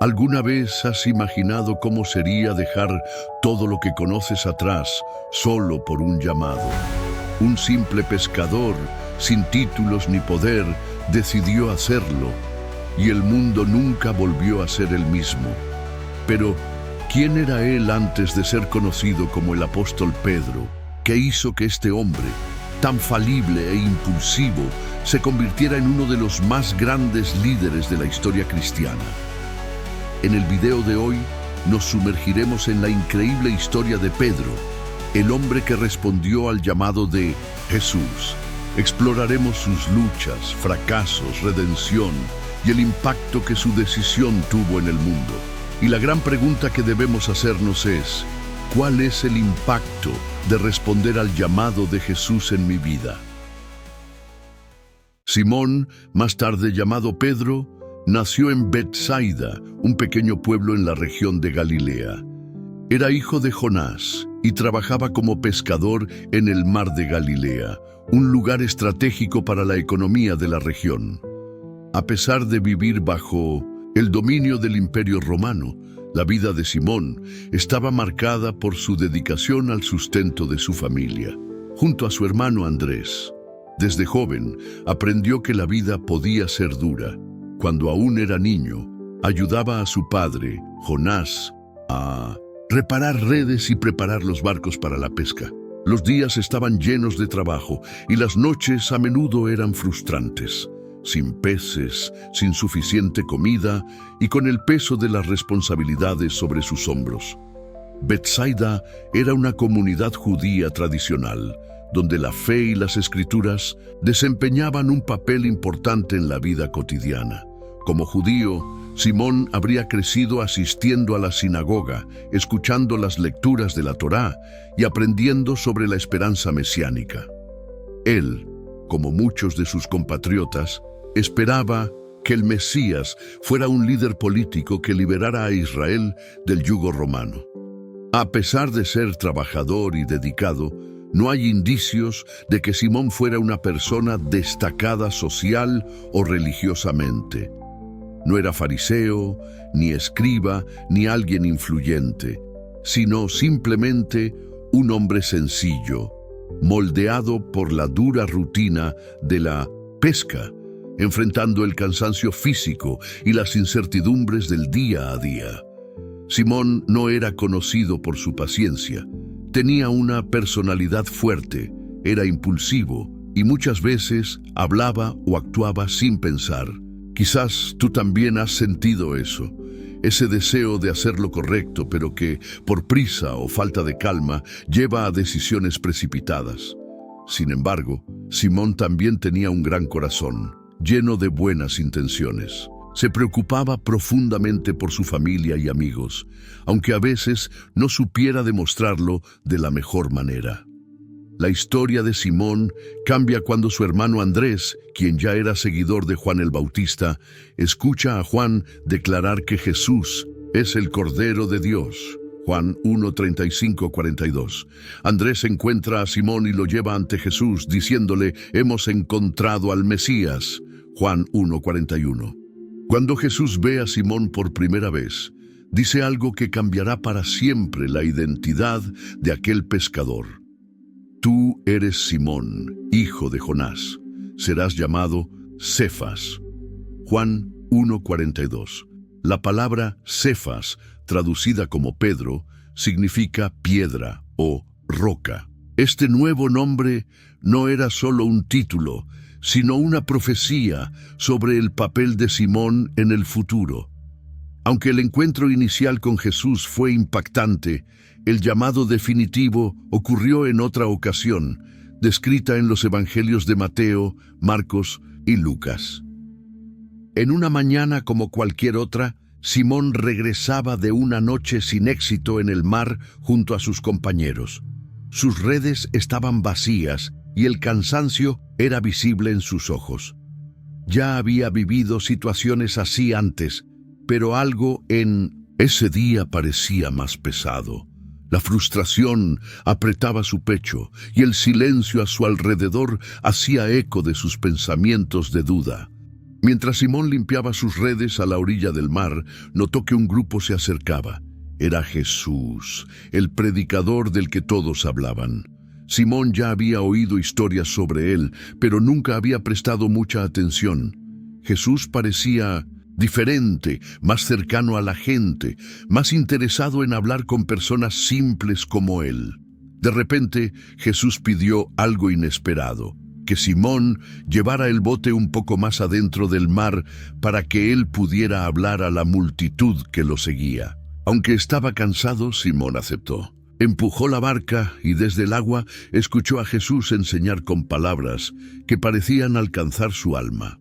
¿Alguna vez has imaginado cómo sería dejar todo lo que conoces atrás solo por un llamado? Un simple pescador, sin títulos ni poder, decidió hacerlo, y el mundo nunca volvió a ser el mismo. Pero, ¿quién era él antes de ser conocido como el apóstol Pedro? ¿Qué hizo que este hombre, tan falible e impulsivo, se convirtiera en uno de los más grandes líderes de la historia cristiana? En el video de hoy nos sumergiremos en la increíble historia de Pedro, el hombre que respondió al llamado de Jesús. Exploraremos sus luchas, fracasos, redención y el impacto que su decisión tuvo en el mundo. Y la gran pregunta que debemos hacernos es, ¿cuál es el impacto de responder al llamado de Jesús en mi vida? Simón, más tarde llamado Pedro, nació en Betsaida, un pequeño pueblo en la región de Galilea. Era hijo de Jonás y trabajaba como pescador en el mar de Galilea, un lugar estratégico para la economía de la región. A pesar de vivir bajo el dominio del Imperio Romano, la vida de Simón estaba marcada por su dedicación al sustento de su familia. Junto a su hermano Andrés, desde joven aprendió que la vida podía ser dura. Cuando aún era niño, ayudaba a su padre, Jonás, a reparar redes y preparar los barcos para la pesca. Los días estaban llenos de trabajo y las noches a menudo eran frustrantes. Sin peces, sin suficiente comida y con el peso de las responsabilidades sobre sus hombros. Betsaida era una comunidad judía tradicional, donde la fe y las escrituras desempeñaban un papel importante en la vida cotidiana. Como judío, Simón habría crecido asistiendo a la sinagoga, escuchando las lecturas de la Torá y aprendiendo sobre la esperanza mesiánica. Él, como muchos de sus compatriotas, esperaba que el Mesías fuera un líder político que liberara a Israel del yugo romano. A pesar de ser trabajador y dedicado, no hay indicios de que Simón fuera una persona destacada social o religiosamente. No era fariseo, ni escriba, ni alguien influyente, sino simplemente un hombre sencillo, moldeado por la dura rutina de la pesca, enfrentando el cansancio físico y las incertidumbres del día a día. Simón no era conocido por su paciencia. Tenía una personalidad fuerte, era impulsivo y muchas veces hablaba o actuaba sin pensar. Quizás tú también has sentido eso, ese deseo de hacer lo correcto, pero que, por prisa o falta de calma, lleva a decisiones precipitadas. Sin embargo, Simón también tenía un gran corazón, lleno de buenas intenciones. Se preocupaba profundamente por su familia y amigos, aunque a veces no supiera demostrarlo de la mejor manera. La historia de Simón cambia cuando su hermano Andrés, quien ya era seguidor de Juan el Bautista, escucha a Juan declarar que Jesús es el Cordero de Dios. Juan 1:35-42. Andrés encuentra a Simón y lo lleva ante Jesús, diciéndole, «Hemos encontrado al Mesías». Juan 1:41. Cuando Jesús ve a Simón por primera vez, dice algo que cambiará para siempre la identidad de aquel pescador. Tú eres Simón, hijo de Jonás. Serás llamado Cefas. Juan 1:42. La palabra Cefas, traducida como Pedro, significa piedra o roca. Este nuevo nombre no era solo un título, sino una profecía sobre el papel de Simón en el futuro. Aunque el encuentro inicial con Jesús fue impactante, el llamado definitivo ocurrió en otra ocasión, descrita en los evangelios de Mateo, Marcos y Lucas. En una mañana como cualquier otra, Simón regresaba de una noche sin éxito en el mar junto a sus compañeros. Sus redes estaban vacías y el cansancio era visible en sus ojos. Ya había vivido situaciones así antes, pero algo en ese día parecía más pesado. La frustración apretaba su pecho y el silencio a su alrededor hacía eco de sus pensamientos de duda. Mientras Simón limpiaba sus redes a la orilla del mar, notó que un grupo se acercaba. Era Jesús, el predicador del que todos hablaban. Simón ya había oído historias sobre él, pero nunca había prestado mucha atención. Jesús parecía diferente, más cercano a la gente, más interesado en hablar con personas simples como él. De repente, Jesús pidió algo inesperado: que Simón llevara el bote un poco más adentro del mar para que él pudiera hablar a la multitud que lo seguía. Aunque estaba cansado, Simón aceptó. Empujó la barca y desde el agua escuchó a Jesús enseñar con palabras que parecían alcanzar su alma.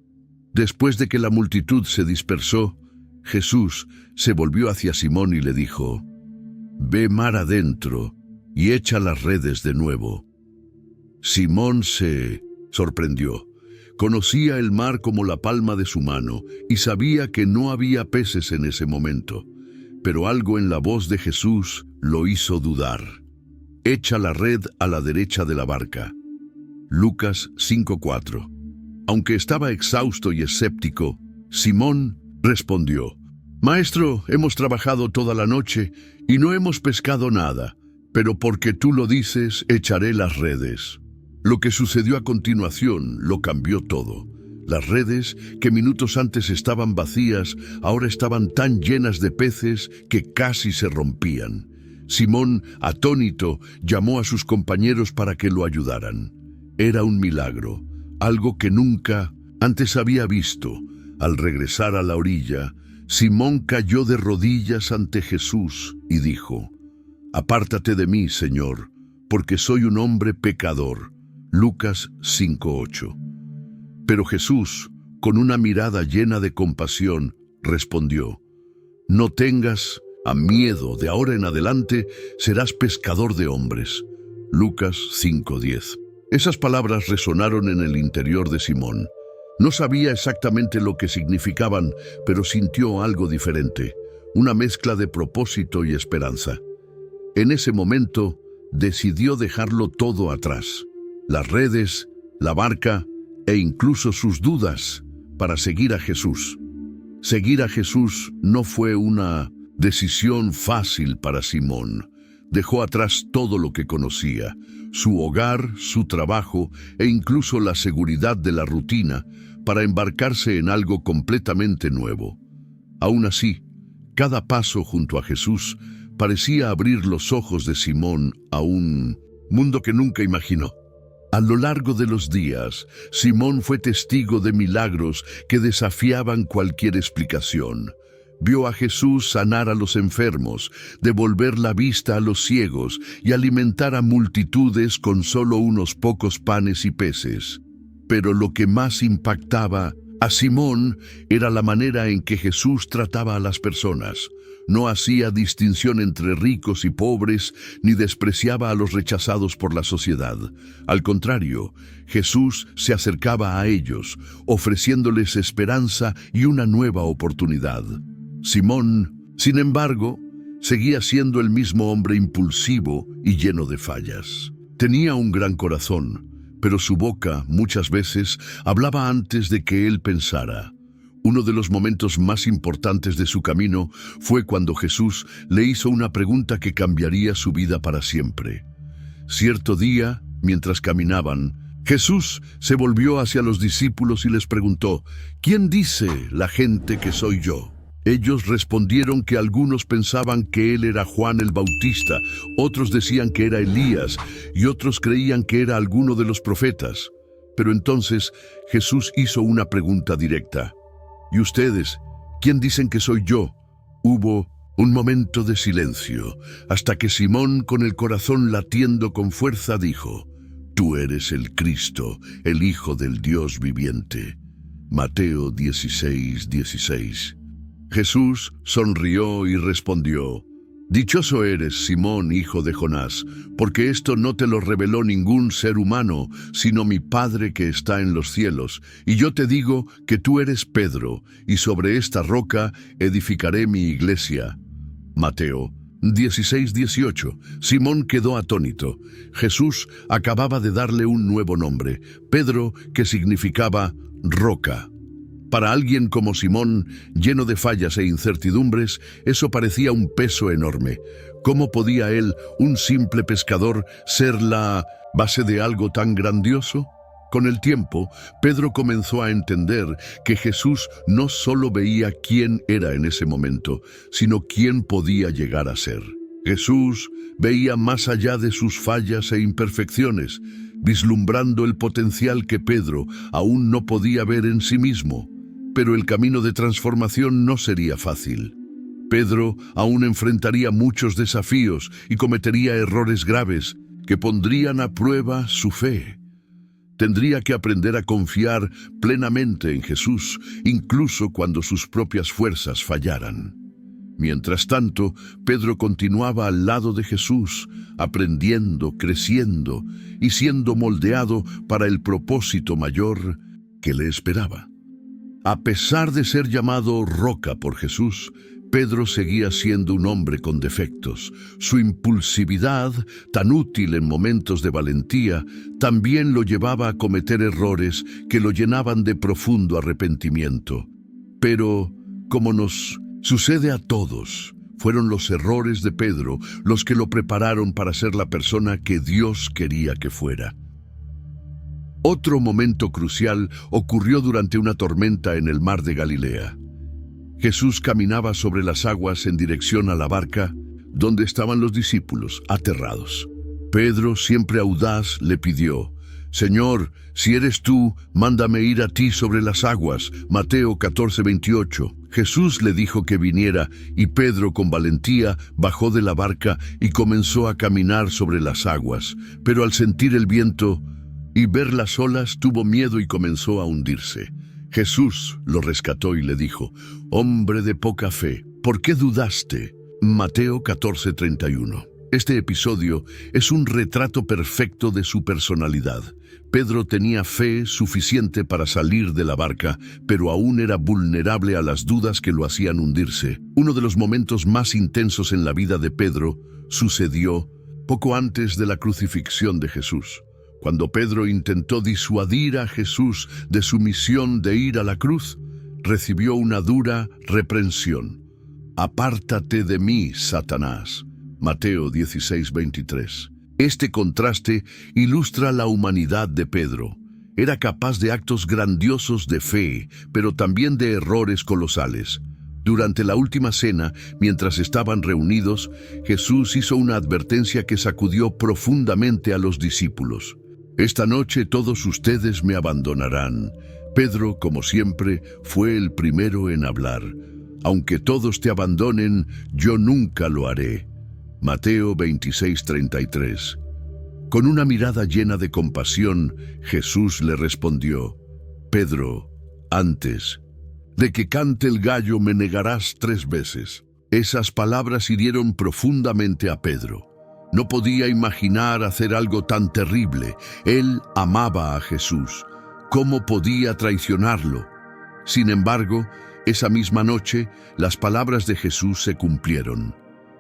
Después de que la multitud se dispersó, Jesús se volvió hacia Simón y le dijo: «Ve mar adentro y echa las redes de nuevo». Simón se sorprendió. Conocía el mar como la palma de su mano y sabía que no había peces en ese momento. Pero algo en la voz de Jesús lo hizo dudar. «Echa la red a la derecha de la barca». Lucas 5:4. Aunque estaba exhausto y escéptico, Simón respondió: «Maestro, hemos trabajado toda la noche y no hemos pescado nada, pero porque tú lo dices, echaré las redes». Lo que sucedió a continuación lo cambió todo. Las redes, que minutos antes estaban vacías, ahora estaban tan llenas de peces que casi se rompían. Simón, atónito, llamó a sus compañeros para que lo ayudaran. Era un milagro, algo que nunca antes había visto. Al regresar a la orilla, Simón cayó de rodillas ante Jesús y dijo: «Apártate de mí, Señor, porque soy un hombre pecador». Lucas 5:8. Pero Jesús, con una mirada llena de compasión, respondió: «No tengas miedo, de ahora en adelante serás pescador de hombres». Lucas 5:10. Esas palabras resonaron en el interior de Simón. No sabía exactamente lo que significaban, pero sintió algo diferente, una mezcla de propósito y esperanza. En ese momento, decidió dejarlo todo atrás: las redes, la barca e incluso sus dudas, para seguir a Jesús. Seguir a Jesús no fue una decisión fácil para Simón. Dejó atrás todo lo que conocía: su hogar, su trabajo e incluso la seguridad de la rutina, para embarcarse en algo completamente nuevo. Aún así, cada paso junto a Jesús parecía abrir los ojos de Simón a un mundo que nunca imaginó. A lo largo de los días, Simón fue testigo de milagros que desafiaban cualquier explicación. Vio a Jesús sanar a los enfermos, devolver la vista a los ciegos y alimentar a multitudes con solo unos pocos panes y peces. Pero lo que más impactaba a Simón era la manera en que Jesús trataba a las personas. No hacía distinción entre ricos y pobres, ni despreciaba a los rechazados por la sociedad. Al contrario, Jesús se acercaba a ellos, ofreciéndoles esperanza y una nueva oportunidad. Simón, sin embargo, seguía siendo el mismo hombre impulsivo y lleno de fallas. Tenía un gran corazón, pero su boca, muchas veces, hablaba antes de que él pensara. Uno de los momentos más importantes de su camino fue cuando Jesús le hizo una pregunta que cambiaría su vida para siempre. Cierto día, mientras caminaban, Jesús se volvió hacia los discípulos y les preguntó: «¿Quién dice la gente que soy yo?». Ellos respondieron que algunos pensaban que él era Juan el Bautista, otros decían que era Elías y otros creían que era alguno de los profetas. Pero entonces Jesús hizo una pregunta directa: «¿Y ustedes, quién dicen que soy yo?». Hubo un momento de silencio, hasta que Simón, con el corazón latiendo con fuerza, dijo: «Tú eres el Cristo, el Hijo del Dios viviente». Mateo 16:16. Jesús sonrió y respondió: «Dichoso eres, Simón, hijo de Jonás, porque esto no te lo reveló ningún ser humano, sino mi Padre que está en los cielos. Y yo te digo que tú eres Pedro, y sobre esta roca edificaré mi iglesia». Mateo 16:18. Simón quedó atónito. Jesús acababa de darle un nuevo nombre: Pedro, que significaba roca. Para alguien como Simón, lleno de fallas e incertidumbres, eso parecía un peso enorme. ¿Cómo podía él, un simple pescador, ser la base de algo tan grandioso? Con el tiempo, Pedro comenzó a entender que Jesús no solo veía quién era en ese momento, sino quién podía llegar a ser. Jesús veía más allá de sus fallas e imperfecciones, vislumbrando el potencial que Pedro aún no podía ver en sí mismo. Pero el camino de transformación no sería fácil. Pedro aún enfrentaría muchos desafíos y cometería errores graves que pondrían a prueba su fe. Tendría que aprender a confiar plenamente en Jesús, incluso cuando sus propias fuerzas fallaran. Mientras tanto, Pedro continuaba al lado de Jesús, aprendiendo, creciendo y siendo moldeado para el propósito mayor que le esperaba. A pesar de ser llamado roca por Jesús, Pedro seguía siendo un hombre con defectos. Su impulsividad, tan útil en momentos de valentía, también lo llevaba a cometer errores que lo llenaban de profundo arrepentimiento. Pero, como nos sucede a todos, fueron los errores de Pedro los que lo prepararon para ser la persona que Dios quería que fuera. Otro momento crucial ocurrió durante una tormenta en el mar de Galilea. Jesús caminaba sobre las aguas en dirección a la barca, donde estaban los discípulos, aterrados. Pedro, siempre audaz, le pidió: «Señor, si eres tú, mándame ir a ti sobre las aguas». Mateo 14:28. Jesús le dijo que viniera, y Pedro, con valentía, bajó de la barca y comenzó a caminar sobre las aguas. Pero al sentir el viento y ver las olas, tuvo miedo y comenzó a hundirse. Jesús lo rescató y le dijo: «Hombre de poca fe, ¿por qué dudaste?». Mateo 14:31. Este episodio es un retrato perfecto de su personalidad. Pedro tenía fe suficiente para salir de la barca, pero aún era vulnerable a las dudas que lo hacían hundirse. Uno de los momentos más intensos en la vida de Pedro sucedió poco antes de la crucifixión de Jesús. Cuando Pedro intentó disuadir a Jesús de su misión de ir a la cruz, recibió una dura reprensión. «Apártate de mí, Satanás». Mateo 16:23. Este contraste ilustra la humanidad de Pedro. Era capaz de actos grandiosos de fe, pero también de errores colosales. Durante la última cena, mientras estaban reunidos, Jesús hizo una advertencia que sacudió profundamente a los discípulos. «Esta noche todos ustedes me abandonarán». Pedro, como siempre, fue el primero en hablar. «Aunque todos te abandonen, yo nunca lo haré». Mateo 26:33. Con una mirada llena de compasión, Jesús le respondió: «Pedro, antes de que cante el gallo me negarás 3 veces». Esas palabras hirieron profundamente a Pedro. No podía imaginar hacer algo tan terrible. Él amaba a Jesús. ¿Cómo podía traicionarlo? Sin embargo, esa misma noche, las palabras de Jesús se cumplieron.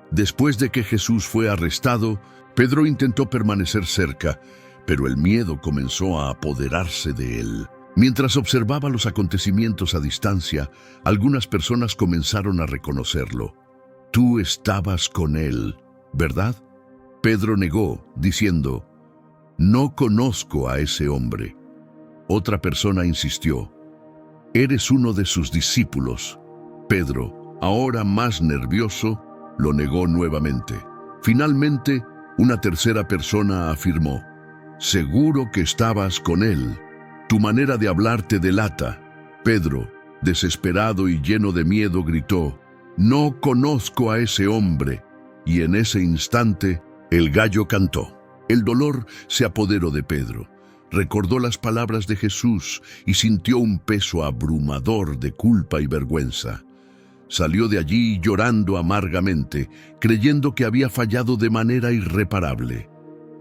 Después de que Jesús fue arrestado, Pedro intentó permanecer cerca, pero el miedo comenzó a apoderarse de él. Mientras observaba los acontecimientos a distancia, algunas personas comenzaron a reconocerlo. «Tú estabas con él, ¿verdad?». Pedro negó, diciendo: «No conozco a ese hombre». Otra persona insistió: «Eres uno de sus discípulos». Pedro, ahora más nervioso, lo negó nuevamente. Finalmente, una tercera persona afirmó: «Seguro que estabas con él. Tu manera de hablar te delata». Pedro, desesperado y lleno de miedo, gritó: «No conozco a ese hombre». Y en ese instante, el gallo cantó. El dolor se apoderó de Pedro. Recordó las palabras de Jesús y sintió un peso abrumador de culpa y vergüenza. Salió de allí llorando amargamente, creyendo que había fallado de manera irreparable.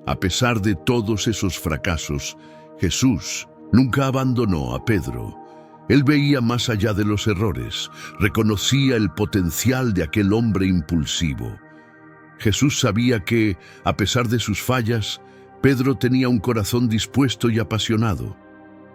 A pesar de todos esos fracasos, Jesús nunca abandonó a Pedro. Él veía más allá de los errores, reconocía el potencial de aquel hombre impulsivo. Jesús sabía que, a pesar de sus fallas, Pedro tenía un corazón dispuesto y apasionado.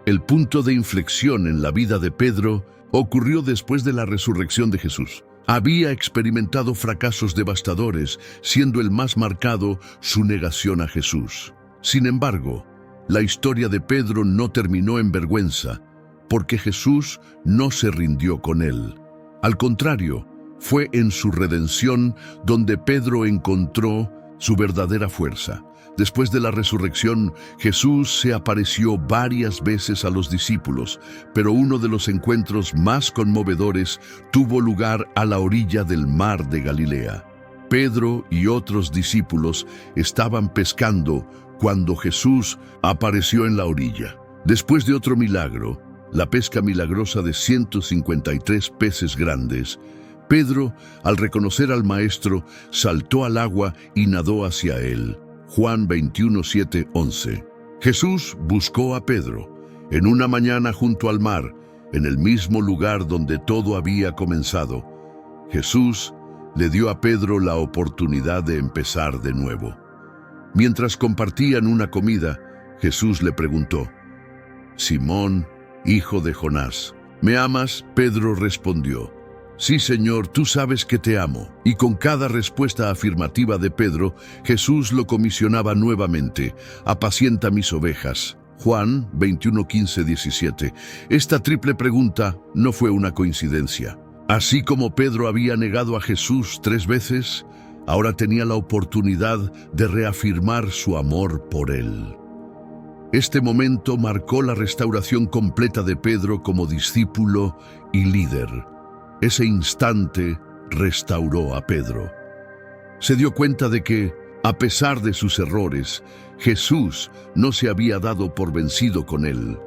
El punto de inflexión en la vida de Pedro ocurrió después de la resurrección de Jesús. Había experimentado fracasos devastadores, siendo el más marcado su negación a Jesús. Sin embargo, la historia de Pedro no terminó en vergüenza, porque Jesús no se rindió con él. Al contrario, fue en su redención donde Pedro encontró su verdadera fuerza. Después de la resurrección, Jesús se apareció varias veces a los discípulos, pero uno de los encuentros más conmovedores tuvo lugar a la orilla del mar de Galilea. Pedro y otros discípulos estaban pescando cuando Jesús apareció en la orilla. Después de otro milagro, la pesca milagrosa de 153 peces grandes, Pedro, al reconocer al Maestro, saltó al agua y nadó hacia él. Juan 21, 7, 11. Jesús buscó a Pedro en una mañana junto al mar, en el mismo lugar donde todo había comenzado. Jesús le dio a Pedro la oportunidad de empezar de nuevo. Mientras compartían una comida, Jesús le preguntó: «Simón, hijo de Jonás, ¿me amas?». Pedro respondió: «Sí, Señor, tú sabes que te amo». Y con cada respuesta afirmativa de Pedro, Jesús lo comisionaba nuevamente: «Apacienta mis ovejas». Juan 21, 15, 17. Esta triple pregunta no fue una coincidencia. Así como Pedro había negado a Jesús 3 veces, ahora tenía la oportunidad de reafirmar su amor por él. Este momento marcó la restauración completa de Pedro como discípulo y líder. Ese instante restauró a Pedro. Se dio cuenta de que, a pesar de sus errores, Jesús no se había dado por vencido con él.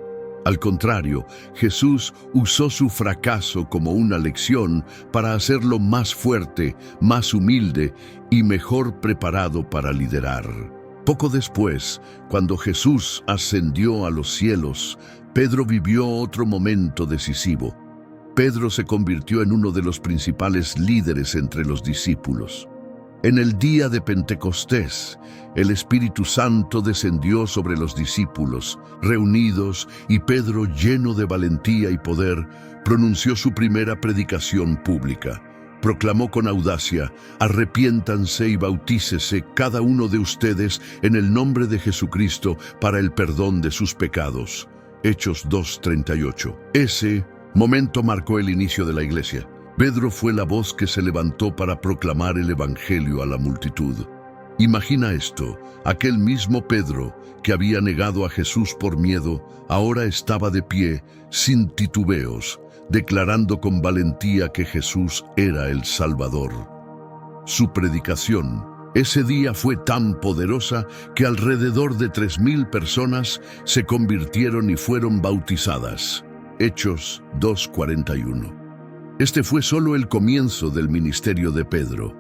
Al contrario, Jesús usó su fracaso como una lección para hacerlo más fuerte, más humilde y mejor preparado para liderar. Poco después, cuando Jesús ascendió a los cielos, Pedro vivió otro momento decisivo. Pedro se convirtió en uno de los principales líderes entre los discípulos. En el día de Pentecostés, el Espíritu Santo descendió sobre los discípulos reunidos y Pedro, lleno de valentía y poder, pronunció su primera predicación pública. Proclamó con audacia: «Arrepiéntanse y bautícese cada uno de ustedes en el nombre de Jesucristo para el perdón de sus pecados». Hechos 2:38. Ese momento marcó el inicio de la iglesia. Pedro fue la voz que se levantó para proclamar el evangelio a la multitud. Imagina esto: aquel mismo Pedro que había negado a Jesús por miedo, ahora estaba de pie, sin titubeos, declarando con valentía que Jesús era el Salvador. Su predicación ese día fue tan poderosa que alrededor de 3,000 personas se convirtieron y fueron bautizadas. Hechos 2:41. Este fue solo el comienzo del ministerio de Pedro.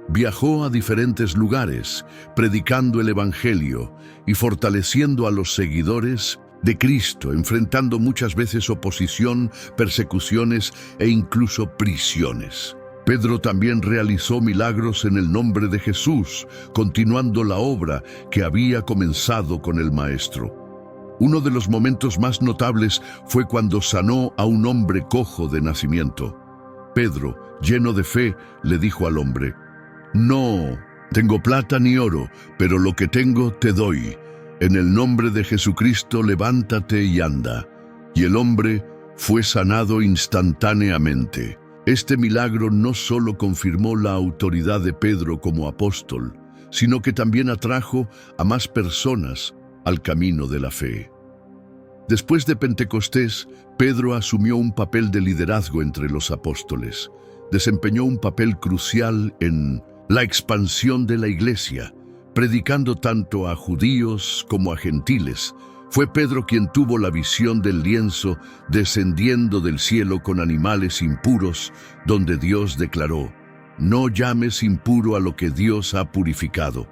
Viajó a diferentes lugares, predicando el evangelio y fortaleciendo a los seguidores de Cristo, enfrentando muchas veces oposición, persecuciones e incluso prisiones. Pedro también realizó milagros en el nombre de Jesús, continuando la obra que había comenzado con el Maestro. Uno de los momentos más notables fue cuando sanó a un hombre cojo de nacimiento. Pedro, lleno de fe, le dijo al hombre: «No tengo plata ni oro, pero lo que tengo te doy. En el nombre de Jesucristo, levántate y anda». Y el hombre fue sanado instantáneamente. Este milagro no solo confirmó la autoridad de Pedro como apóstol, sino que también atrajo a más personas al camino de la fe. Después de Pentecostés, Pedro asumió un papel de liderazgo entre los apóstoles. Desempeñó un papel crucial en la expansión de la iglesia, predicando tanto a judíos como a gentiles. Fue Pedro quien tuvo la visión del lienzo descendiendo del cielo con animales impuros, donde Dios declaró: «No llames impuro a lo que Dios ha purificado».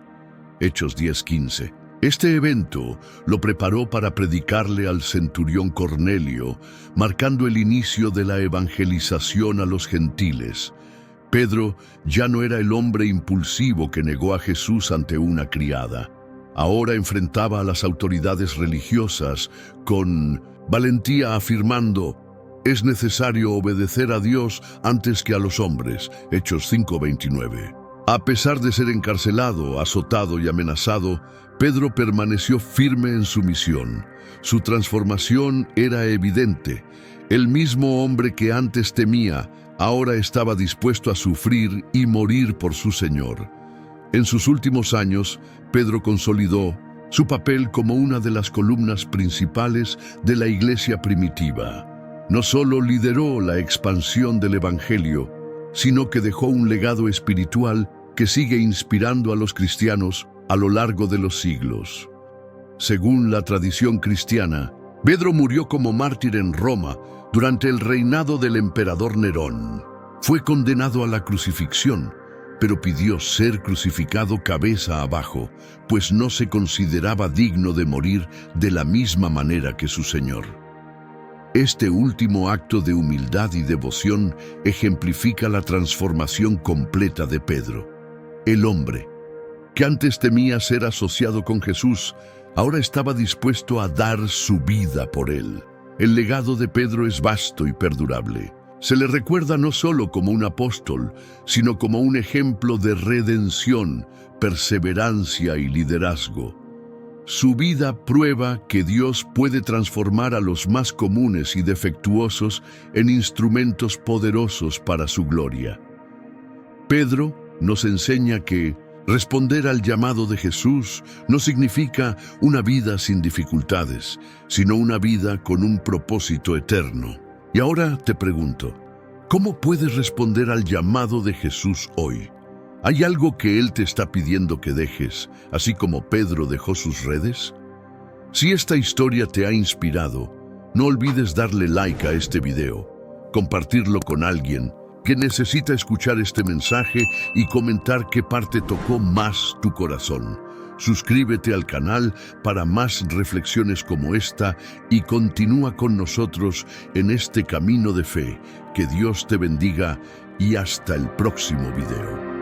Hechos 10:15. Este evento lo preparó para predicarle al centurión Cornelio, marcando el inicio de la evangelización a los gentiles. Pedro ya no era el hombre impulsivo que negó a Jesús ante una criada. Ahora enfrentaba a las autoridades religiosas con Valentía afirmando: es necesario obedecer a Dios antes que a los hombres. Hechos 5:29. A pesar de ser encarcelado, azotado y amenazado, Pedro permaneció firme en su misión. Su transformación era evidente. El mismo hombre que antes temía, ahora estaba dispuesto a sufrir y morir por su Señor. En sus últimos años, Pedro consolidó su papel como una de las columnas principales de la iglesia primitiva. No solo lideró la expansión del Evangelio, sino que dejó un legado espiritual que sigue inspirando a los cristianos a lo largo de los siglos. Según la tradición cristiana, Pedro murió como mártir en Roma durante el reinado del emperador Nerón. Fue condenado a la crucifixión, pero pidió ser crucificado cabeza abajo, pues no se consideraba digno de morir de la misma manera que su Señor. Este último acto de humildad y devoción ejemplifica la transformación completa de Pedro. El hombre, que antes temía ser asociado con Jesús, ahora estaba dispuesto a dar su vida por él. El legado de Pedro es vasto y perdurable. Se le recuerda no solo como un apóstol, sino como un ejemplo de redención, perseverancia y liderazgo. Su vida prueba que Dios puede transformar a los más comunes y defectuosos en instrumentos poderosos para su gloria. Pedro nos enseña que responder al llamado de Jesús no significa una vida sin dificultades, sino una vida con un propósito eterno. Y ahora te pregunto, ¿cómo puedes responder al llamado de Jesús hoy? ¿Hay algo que Él te está pidiendo que dejes, así como Pedro dejó sus redes? Si esta historia te ha inspirado, no olvides darle like a este video, compartirlo con alguien que necesita escuchar este mensaje y comentar qué parte tocó más tu corazón. Suscríbete al canal para más reflexiones como esta y continúa con nosotros en este camino de fe. Que Dios te bendiga y hasta el próximo video.